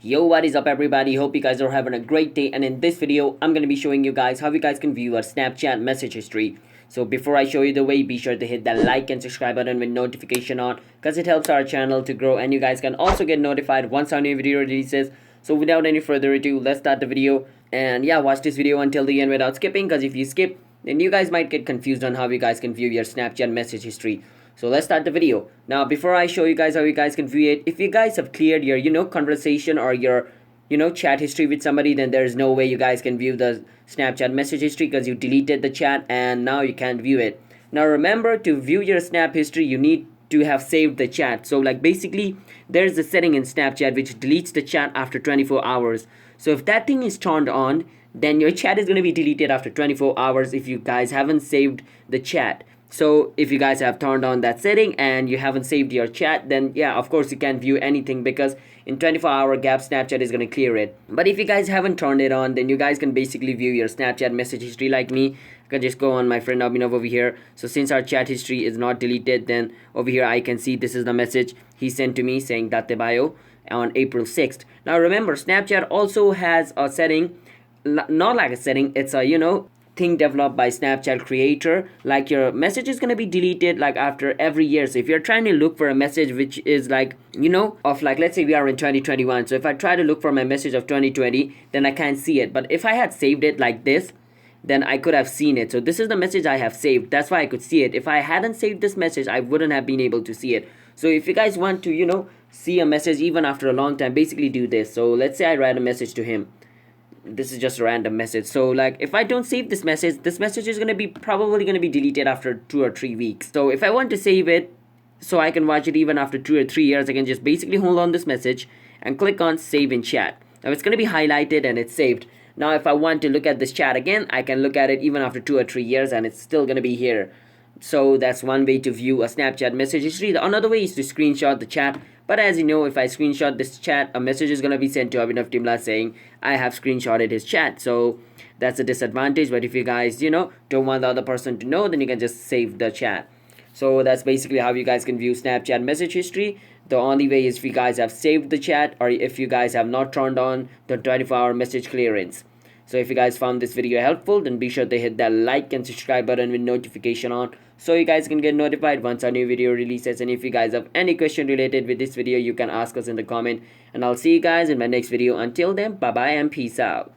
Yo, what is up everybody? Hope you guys are having a great day, and in this video I'm going to be showing you guys how you guys can view our Snapchat message history. So before I show you the way, be sure to hit that like and subscribe button with notification on, because it helps our channel to grow, and you guys can also get notified once our new video releases. So without any further ado, let's start the video. And yeah, watch this video until the end without skipping, because if you skip, then you guys might get confused on how you guys can view your Snapchat message history. So let's start the video. Now, before I show you guys how you guys can view it, if you guys have cleared your, conversation or your, chat history with somebody, then there's no way you guys can view the Snapchat message history because you deleted the chat and now you can't view it. Now, remember, to view your Snap history, you need to have saved the chat. So like basically, there's a setting in Snapchat which deletes the chat after 24 hours. So if that thing is turned on, then your chat is going to be deleted after 24 hours if you guys haven't saved the chat. So if you guys have turned on that setting and you haven't saved your chat, then yeah, of course you can't view anything, because in 24-hour gap Snapchat is going to clear it. But if you guys haven't turned it on, then you guys can basically view your Snapchat message history like me. I can just go on my friend Abhinav over here. So since our chat history is not deleted, then over here I can see this is the message he sent to me saying Date bio on April 6th. Now remember, Snapchat also has a setting, not like a setting, it's a thing developed by Snapchat creator. Like your message is going to be deleted like after every year. So if you're trying to look for a message which is like, of like, let's say we are in 2021. So if I try to look for my message of 2020, then I can't see it. But if I had saved it like this, then I could have seen it. So this is the message I have saved. That's why I could see it. If I hadn't saved this message, I wouldn't have been able to see it. So if you guys want to, see a message even after a long time, basically do this. So let's say I write a message to him. This is just a random message. So like if I don't save this message is going to be probably going to be deleted after 2 or 3 weeks. So if I want to save it so I can watch it even after 2 or 3 years, I can just basically hold on this message and click on save in chat. Now it's going to be highlighted and it's saved. Now if I want to look at this chat again, I can look at it even after 2 or 3 years and it's still going to be here. So that's one way to view a Snapchat message history. The another way is to screenshot the chat. But as you know, if I screenshot this chat, a message is going to be sent to Abhinav Timla saying I have screenshotted his chat. So that's a disadvantage. But if you guys, don't want the other person to know, then you can just save the chat. So that's basically how you guys can view Snapchat message history. The only way is if you guys have saved the chat, or if you guys have not turned on the 24-hour message clearance. So if you guys found this video helpful, then be sure to hit that like and subscribe button with notification on, so you guys can get notified once our new video releases. And if you guys have any question related with this video, you can ask us in the comment, and I'll see you guys in my next video. Until then, bye bye and peace out.